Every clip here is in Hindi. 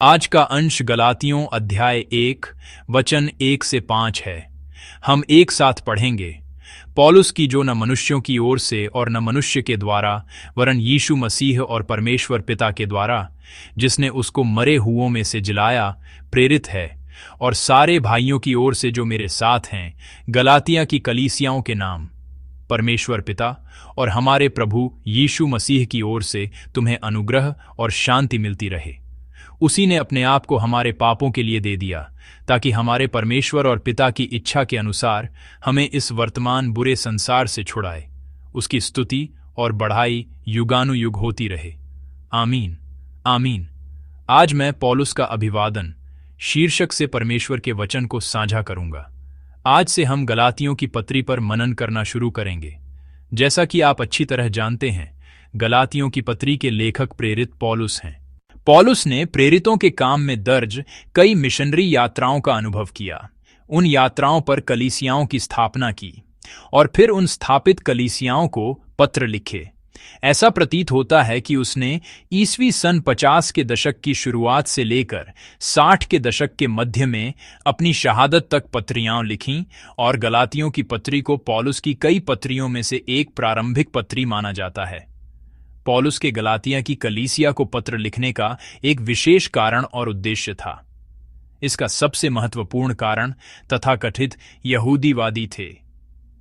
आज का अंश गलातियों अध्याय 1 वचन 1 से 5 है। हम एक साथ पढ़ेंगे। पौलुस की जो न मनुष्यों की ओर से और न मनुष्य के द्वारा वरन यीशु मसीह और परमेश्वर पिता के द्वारा जिसने उसको मरे हुओं में से जिलाया प्रेरित है, और सारे भाइयों की ओर से जो मेरे साथ हैं गलातिया की कलीसियाओं के नाम, परमेश्वर पिता और हमारे प्रभु यीशु मसीह की ओर से तुम्हें अनुग्रह और शांति मिलती रहे। उसी ने अपने आप को हमारे पापों के लिए दे दिया, ताकि हमारे परमेश्वर और पिता की इच्छा के अनुसार हमें इस वर्तमान बुरे संसार से छुड़ाए। उसकी स्तुति और बढ़ाई युगानुयुग होती रहे। आमीन आमीन। आज मैं पौलुस का अभिवादन शीर्षक से परमेश्वर के वचन को साझा करूंगा। आज से हम गलातियों की पत्री पर मनन करना शुरू करेंगे। जैसा कि आप अच्छी तरह जानते हैं, गलातियों की पत्री के लेखक प्रेरित पौलुस हैं। पौलुस ने प्रेरितों के काम में दर्ज कई मिशनरी यात्राओं का अनुभव किया। उन यात्राओं पर कलीसियाओं की स्थापना की और फिर उन स्थापित कलीसियाओं को पत्र लिखे। ऐसा प्रतीत होता है कि उसने ईस्वी सन 50 के दशक की शुरुआत से लेकर 60 के दशक के मध्य में अपनी शहादत तक पत्रियां लिखीं, और गलातियों की पत्री को पौलुस की कई पत्रियों में से एक प्रारंभिक पत्री माना जाता है। पौलुस के गलातिया की कलीसिया को पत्र लिखने का एक विशेष कारण और उद्देश्य था। इसका सबसे महत्वपूर्ण कारण तथाकथित यहूदीवादी थे।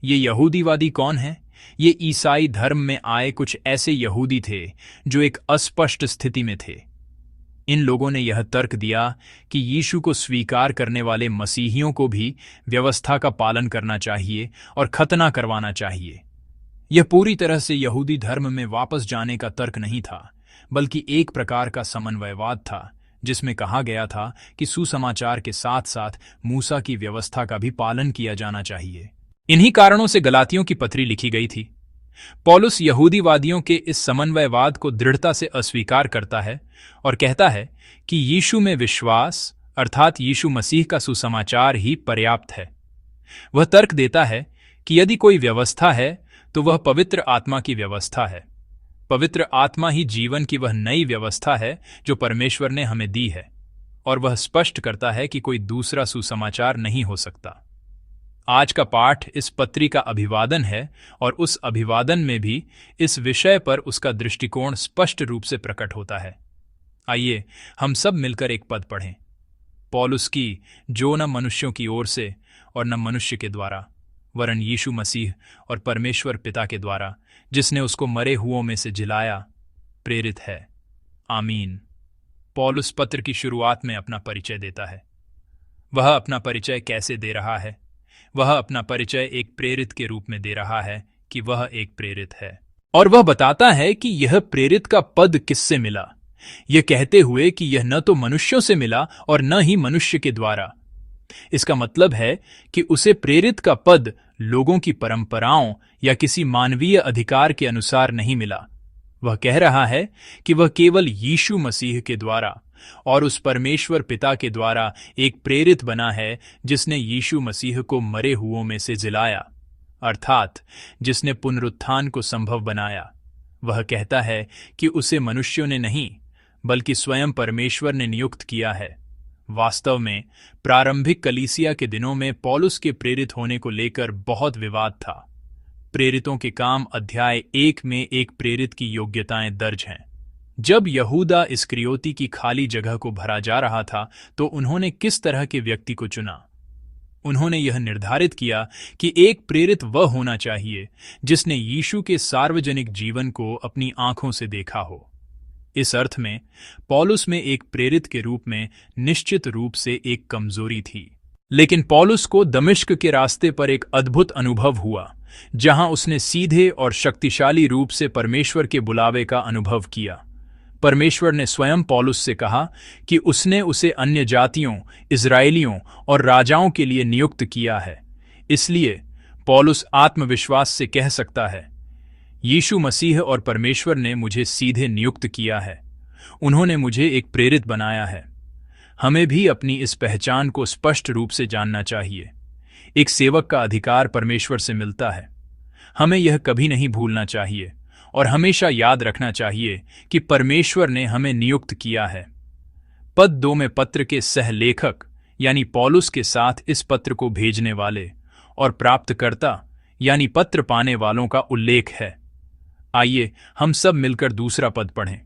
ये यहूदीवादी कौन हैं? ये ईसाई धर्म में आए कुछ ऐसे यहूदी थे जो एक अस्पष्ट स्थिति में थे। इन लोगों ने यह तर्क दिया कि यीशु को स्वीकार करने वाले मसीहियों को भी व्यवस्था का पालन करना चाहिए और खतना करवाना चाहिए। यह पूरी तरह से यहूदी धर्म में वापस जाने का तर्क नहीं था, बल्कि एक प्रकार का समन्वयवाद था, जिसमें कहा गया था कि सुसमाचार के साथ साथ मूसा की व्यवस्था का भी पालन किया जाना चाहिए। इन्हीं कारणों से गलातियों की पत्री लिखी गई थी। पौलुस यहूदीवादियों के इस समन्वयवाद को दृढ़ता से अस्वीकार करता है और कहता है कि यीशु में विश्वास अर्थात यीशु मसीह का सुसमाचार ही पर्याप्त है। वह तर्क देता है कि यदि कोई व्यवस्था है तो वह पवित्र आत्मा की व्यवस्था है। पवित्र आत्मा ही जीवन की वह नई व्यवस्था है जो परमेश्वर ने हमें दी है, और वह स्पष्ट करता है कि कोई दूसरा सुसमाचार नहीं हो सकता। आज का पाठ इस पत्री का अभिवादन है, और उस अभिवादन में भी इस विषय पर उसका दृष्टिकोण स्पष्ट रूप से प्रकट होता है। आइए हम सब मिलकर एक पद पढ़ें। पौलुस की जो न मनुष्यों की ओर से और न मनुष्य के द्वारा वरन यीशु मसीह और परमेश्वर पिता के द्वारा जिसने उसको मरे हुओं में से जिलाया प्रेरित है। आमीन। पौलुस पत्र की शुरुआत में अपना परिचय देता है। वह अपना परिचय कैसे दे रहा है? वह अपना परिचय एक प्रेरित के रूप में दे रहा है कि वह एक प्रेरित है, और वह बताता है कि यह प्रेरित का पद किससे मिला, यह कहते हुए कि यह न तो मनुष्यों से मिला और न ही मनुष्य के द्वारा। इसका मतलब है कि उसे प्रेरित का पद लोगों की परंपराओं या किसी मानवीय अधिकार के अनुसार नहीं मिला। वह कह रहा है कि वह केवल यीशु मसीह के द्वारा और उस परमेश्वर पिता के द्वारा एक प्रेरित बना है जिसने यीशु मसीह को मरे हुओं में से जिलाया, अर्थात जिसने पुनरुत्थान को संभव बनाया। वह कहता है कि उसे मनुष्यों ने नहीं बल्कि स्वयं परमेश्वर ने नियुक्त किया है। वास्तव में प्रारंभिक कलीसिया के दिनों में पौलुस के प्रेरित होने को लेकर बहुत विवाद था। प्रेरितों के काम अध्याय 1 में एक प्रेरित की योग्यताएं दर्ज हैं। जब यहूदा इस्करियोती की खाली जगह को भरा जा रहा था तो उन्होंने किस तरह के व्यक्ति को चुना? उन्होंने यह निर्धारित किया कि एक प्रेरित वह होना चाहिए जिसने यीशु के सार्वजनिक जीवन को अपनी आंखों से देखा हो। इस अर्थ में पौलुस में एक प्रेरित के रूप में निश्चित रूप से एक कमजोरी थी, लेकिन पौलुस को दमिश्क के रास्ते पर एक अद्भुत अनुभव हुआ जहां उसने सीधे और शक्तिशाली रूप से परमेश्वर के बुलावे का अनुभव किया। परमेश्वर ने स्वयं पौलुस से कहा कि उसने उसे अन्य जातियों, इजरायलियों और राजाओं के लिए नियुक्त किया है। इसलिए पौलुस आत्मविश्वास से कह सकता है, यीशु मसीह और परमेश्वर ने मुझे सीधे नियुक्त किया है। उन्होंने मुझे एक प्रेरित बनाया है। हमें भी अपनी इस पहचान को स्पष्ट रूप से जानना चाहिए। एक सेवक का अधिकार परमेश्वर से मिलता है। हमें यह कभी नहीं भूलना चाहिए और हमेशा याद रखना चाहिए कि परमेश्वर ने हमें नियुक्त किया है। पद 2 में पत्र के सहलेखक यानी पौलुस के साथ इस पत्र को भेजने वाले और प्राप्तकर्ता यानी पत्र पाने वालों का उल्लेख है। आइए हम सब मिलकर दूसरा पद पढ़ें।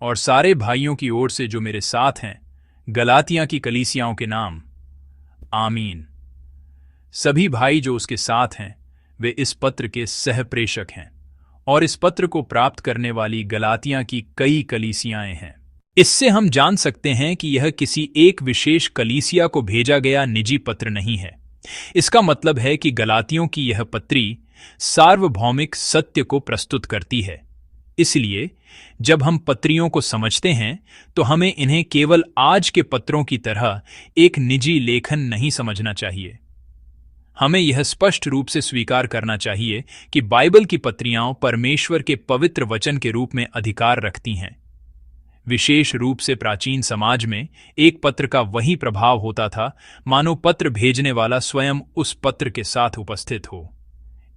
और सारे भाइयों की ओर से जो मेरे साथ हैं, गलातिया की कलीसियाओं के नाम, आमीन। सभी भाई जो उसके साथ हैं वे इस पत्र के सहप्रेषक हैं और इस पत्र को प्राप्त करने वाली गलातिया की कई कलीसियाएं हैं। इससे हम जान सकते हैं कि यह किसी एक विशेष कलीसिया को भेजा गया निजी पत्र नहीं है। इसका मतलब है कि गलातियों की यह पत्री सार्वभौमिक सत्य को प्रस्तुत करती है। इसलिए जब हम पत्रियों को समझते हैं तो हमें इन्हें केवल आज के पत्रों की तरह एक निजी लेखन नहीं समझना चाहिए। हमें यह स्पष्ट रूप से स्वीकार करना चाहिए कि बाइबल की पत्रियां परमेश्वर के पवित्र वचन के रूप में अधिकार रखती हैं। विशेष रूप से प्राचीन समाज में एक पत्र का वही प्रभाव होता था मानो पत्र भेजने वाला स्वयं उस पत्र के साथ उपस्थित हो।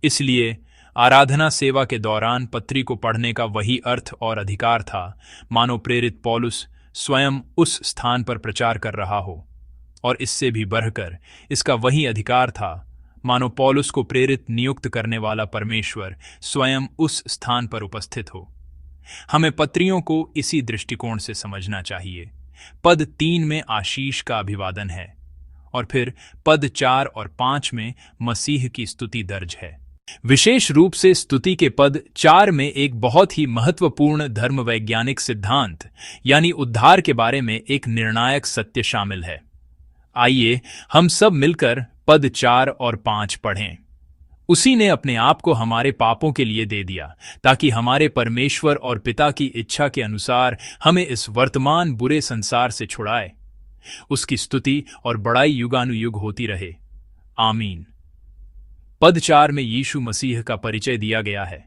इसलिए आराधना सेवा के दौरान पत्री को पढ़ने का वही अर्थ और अधिकार था मानो प्रेरित पौलुस स्वयं उस स्थान पर प्रचार कर रहा हो, और इससे भी बढ़कर इसका वही अधिकार था मानो पौलुस को प्रेरित नियुक्त करने वाला परमेश्वर स्वयं उस स्थान पर उपस्थित हो। हमें पत्रियों को इसी दृष्टिकोण से समझना चाहिए। पद 3 में आशीष का अभिवादन है और फिर पद 4 और 5 में मसीह की स्तुति दर्ज है। विशेष रूप से स्तुति के पद 4 में एक बहुत ही महत्वपूर्ण धर्म वैज्ञानिक सिद्धांत यानी उद्धार के बारे में एक निर्णायक सत्य शामिल है। आइए हम सब मिलकर पद 4 और 5 पढ़ें। उसी ने अपने आप को हमारे पापों के लिए दे दिया ताकि हमारे परमेश्वर और पिता की इच्छा के अनुसार हमें इस वर्तमान बुरे संसार से छुड़ाए। उसकी स्तुति और बड़ाई युगानुयुग होती रहे, आमीन। पद 4 में यीशु मसीह का परिचय दिया गया है।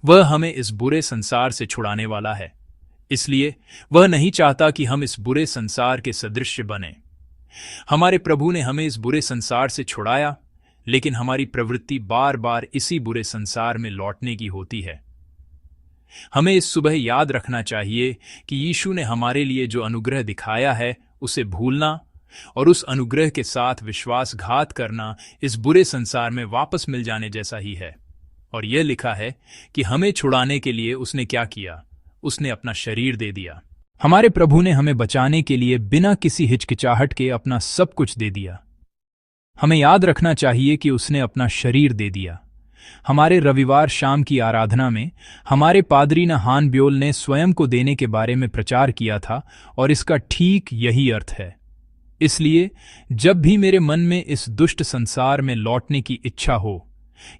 वह हमें इस बुरे संसार से छुड़ाने वाला है, इसलिए वह नहीं चाहता कि हम इस बुरे संसार के सदृश बने। हमारे प्रभु ने हमें इस बुरे संसार से छुड़ाया, लेकिन हमारी प्रवृत्ति बार बार इसी बुरे संसार में लौटने की होती है। हमें इस सुबह याद रखना चाहिए कि यीशु ने हमारे लिए जो अनुग्रह दिखाया है उसे भूलना और उस अनुग्रह के साथ विश्वासघात करना इस बुरे संसार में वापस मिल जाने जैसा ही है। और यह लिखा है कि हमें छुड़ाने के लिए उसने क्या किया, उसने अपना शरीर दे दिया। हमारे प्रभु ने हमें बचाने के लिए बिना किसी हिचकिचाहट के अपना सब कुछ दे दिया। हमें याद रखना चाहिए कि उसने अपना शरीर दे दिया। हमारे रविवार शाम की आराधना में हमारे पादरी हान ब्योल ने स्वयं को देने के बारे में प्रचार किया था और इसका ठीक यही अर्थ है। इसलिए जब भी मेरे मन में इस दुष्ट संसार में लौटने की इच्छा हो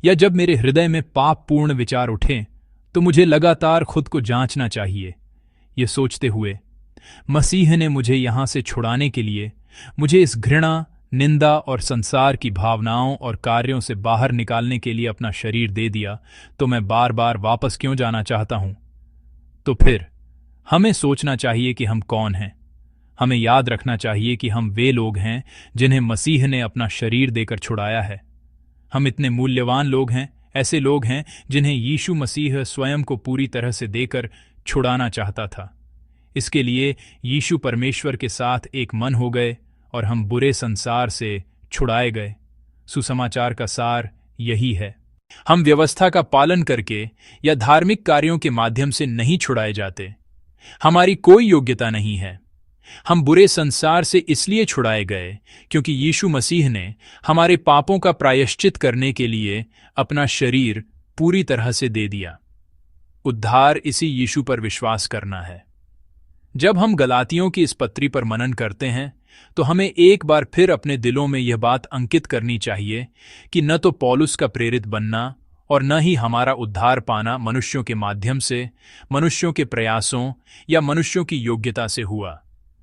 या जब मेरे हृदय में पापपूर्ण विचार उठें तो मुझे लगातार खुद को जांचना चाहिए, ये सोचते हुए मसीह ने मुझे यहां से छुड़ाने के लिए, मुझे इस घृणा, निंदा और संसार की भावनाओं और कार्यों से बाहर निकालने के लिए अपना शरीर दे दिया, तो मैं बार बार वापस क्यों जाना चाहता हूं? तो फिर हमें सोचना चाहिए कि हम कौन हैं। हमें याद रखना चाहिए कि हम वे लोग हैं जिन्हें मसीह ने अपना शरीर देकर छुड़ाया है। हम इतने मूल्यवान लोग हैं, ऐसे लोग हैं जिन्हें यीशु मसीह स्वयं को पूरी तरह से देकर छुड़ाना चाहता था। इसके लिए यीशु परमेश्वर के साथ एक मन हो गए और हम बुरे संसार से छुड़ाए गए। सुसमाचार का सार यही है। हम व्यवस्था का पालन करके या धार्मिक कार्यों के माध्यम से नहीं छुड़ाए जाते। हमारी कोई योग्यता नहीं है। हम बुरे संसार से इसलिए छुड़ाए गए क्योंकि यीशु मसीह ने हमारे पापों का प्रायश्चित करने के लिए अपना शरीर पूरी तरह से दे दिया। उद्धार इसी यीशु पर विश्वास करना है। जब हम गलातियों की इस पत्री पर मनन करते हैं तो हमें एक बार फिर अपने दिलों में यह बात अंकित करनी चाहिए कि न तो पौलुस का प्रेरित बनना और न ही हमारा उद्धार पाना मनुष्यों के माध्यम से, मनुष्यों के प्रयासों या मनुष्यों की योग्यता से हुआ।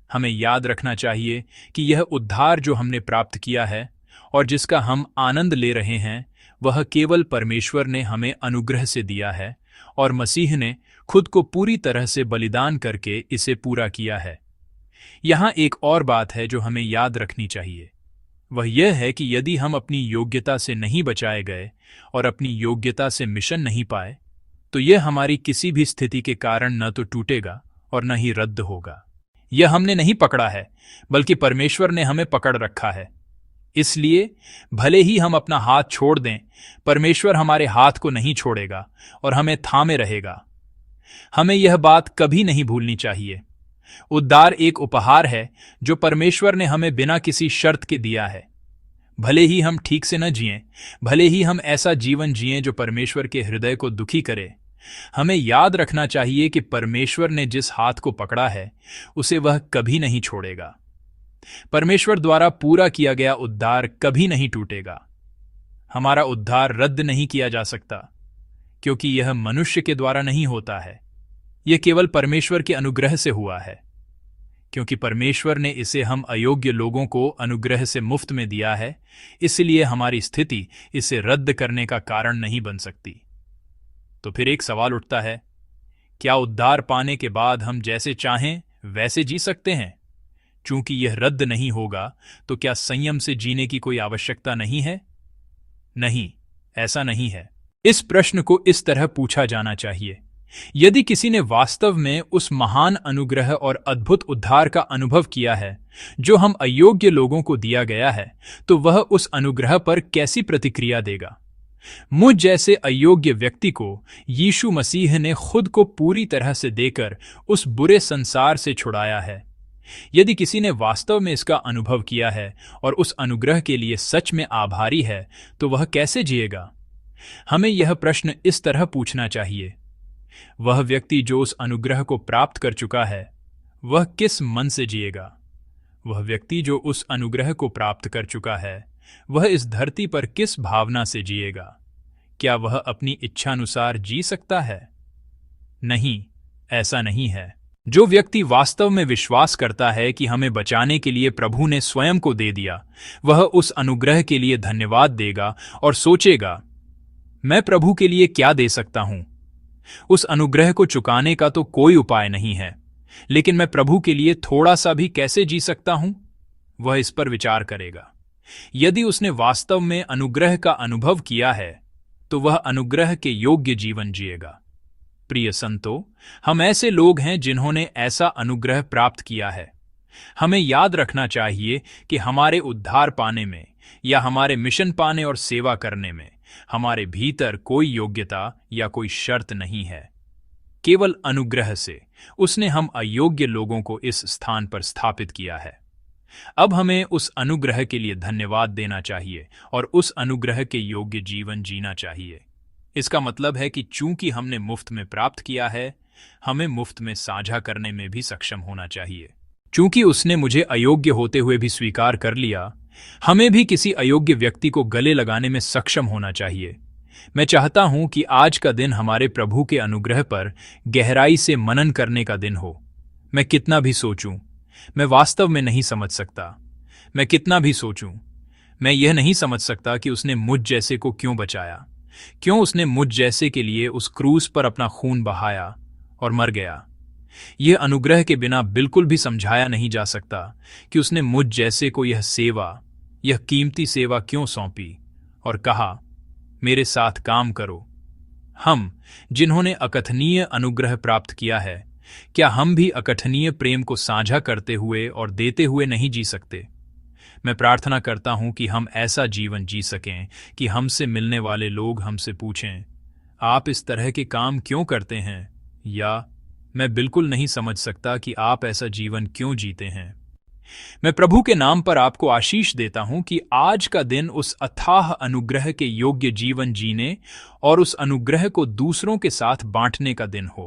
हमें याद रखना चाहिए कि यह उद्धार जो हमने प्राप्त किया है और जिसका हम आनंद ले रहे हैं, वह केवल परमेश्वर ने हमें अनुग्रह से दिया है और मसीह ने खुद को पूरी तरह से बलिदान करके इसे पूरा किया है। यहाँ एक और बात है जो हमें याद रखनी चाहिए, वह यह है कि यदि हम अपनी योग्यता से नहीं बचाए गए और अपनी योग्यता से मिशन नहीं पाए, तो यह हमारी किसी भी स्थिति के कारण न तो टूटेगा और न ही रद्द होगा। यह हमने नहीं पकड़ा है, बल्कि परमेश्वर ने हमें पकड़ रखा है। इसलिए भले ही हम अपना हाथ छोड़ दें, परमेश्वर हमारे हाथ को नहीं छोड़ेगा और हमें थामे रहेगा। हमें यह बात कभी नहीं भूलनी चाहिए। उद्धार एक उपहार है जो परमेश्वर ने हमें बिना किसी शर्त के दिया है। भले ही हम ठीक से न जिएं, भले ही हम ऐसा जीवन जिएं जो परमेश्वर के हृदय को दुखी करे, हमें याद रखना चाहिए कि परमेश्वर ने जिस हाथ को पकड़ा है उसे वह कभी नहीं छोड़ेगा। परमेश्वर द्वारा पूरा किया गया उद्धार कभी नहीं टूटेगा। हमारा उद्धार रद्द नहीं किया जा सकता, क्योंकि यह मनुष्य के द्वारा नहीं होता है। यह केवल परमेश्वर के अनुग्रह से हुआ है। क्योंकि परमेश्वर ने इसे हम अयोग्य लोगों को अनुग्रह से मुफ्त में दिया है, इसलिए हमारी स्थिति इसे रद्द करने का कारण नहीं बन सकती। तो फिर एक सवाल उठता है, क्या उद्धार पाने के बाद हम जैसे चाहें वैसे जी सकते हैं? चूंकि यह रद्द नहीं होगा, तो क्या संयम से जीने की कोई आवश्यकता नहीं है? नहीं, ऐसा नहीं है। इस प्रश्न को इस तरह पूछा जाना चाहिए, यदि किसी ने वास्तव में उस महान अनुग्रह और अद्भुत उद्धार का अनुभव किया है जो हम अयोग्य लोगों को दिया गया है, तो वह उस अनुग्रह पर कैसी प्रतिक्रिया देगा? मुझ जैसे अयोग्य व्यक्ति को यीशु मसीह ने खुद को पूरी तरह से देकर उस बुरे संसार से छुड़ाया है। यदि किसी ने वास्तव में इसका अनुभव किया है और उस अनुग्रह के लिए सच में आभारी है, तो वह कैसे जिएगा? हमें यह प्रश्न इस तरह पूछना चाहिए, वह व्यक्ति जो उस अनुग्रह को प्राप्त कर चुका है, वह किस मन से जिएगा? वह व्यक्ति जो उस अनुग्रह को प्राप्त कर चुका है, वह इस धरती पर किस भावना से जिएगा? क्या वह अपनी इच्छानुसार जी सकता है? नहीं, ऐसा नहीं है। जो व्यक्ति वास्तव में विश्वास करता है कि हमें बचाने के लिए प्रभु ने स्वयं को दे दिया, वह उस अनुग्रह के लिए धन्यवाद देगा और सोचेगा, मैं प्रभु के लिए क्या दे सकता हूं? उस अनुग्रह को चुकाने का तो कोई उपाय नहीं है, लेकिन मैं प्रभु के लिए थोड़ा सा भी कैसे जी सकता हूं? वह इस पर विचार करेगा। यदि उसने वास्तव में अनुग्रह का अनुभव किया है, तो वह अनुग्रह के योग्य जीवन जिएगा। प्रिय संतो, हम ऐसे लोग हैं जिन्होंने ऐसा अनुग्रह प्राप्त किया है। हमें याद रखना चाहिए कि हमारे उद्धार पाने में या हमारे मिशन पाने और सेवा करने में हमारे भीतर कोई योग्यता या कोई शर्त नहीं है। केवल अनुग्रह से उसने हम अयोग्य लोगों को इस स्थान पर स्थापित किया है। अब हमें उस अनुग्रह के लिए धन्यवाद देना चाहिए और उस अनुग्रह के योग्य जीवन जीना चाहिए। इसका मतलब है कि चूंकि हमने मुफ्त में प्राप्त किया है, हमें मुफ्त में साझा करने में भी सक्षम होना चाहिए। चूंकि उसने मुझे अयोग्य होते हुए भी स्वीकार कर लिया, हमें भी किसी अयोग्य व्यक्ति को गले लगाने में सक्षम होना चाहिए। मैं चाहता हूं कि आज का दिन हमारे प्रभु के अनुग्रह पर गहराई से मनन करने का दिन हो। मैं कितना भी सोचूं, मैं वास्तव में नहीं समझ सकता। मैं कितना भी सोचूं, मैं यह नहीं समझ सकता कि उसने मुझ जैसे को क्यों बचाया, क्यों उसने मुझ जैसे के लिए उस क्रूस पर अपना खून बहाया और मर गया। यह अनुग्रह के बिना बिल्कुल भी समझाया नहीं जा सकता कि उसने मुझ जैसे को यह सेवा, यह कीमती सेवा क्यों सौंपी और कहा, मेरे साथ काम करो। हम जिन्होंने अकथनीय अनुग्रह प्राप्त किया है, क्या हम भी अकथनीय प्रेम को साझा करते हुए और देते हुए नहीं जी सकते? मैं प्रार्थना करता हूं कि हम ऐसा जीवन जी सकें कि हमसे मिलने वाले लोग हमसे पूछें, आप इस तरह के काम क्यों करते हैं? या मैं बिल्कुल नहीं समझ सकता कि आप ऐसा जीवन क्यों जीते हैं। मैं प्रभु के नाम पर आपको आशीष देता हूं कि आज का दिन उस अथाह अनुग्रह के योग्य जीवन जीने और उस अनुग्रह को दूसरों के साथ बांटने का दिन हो।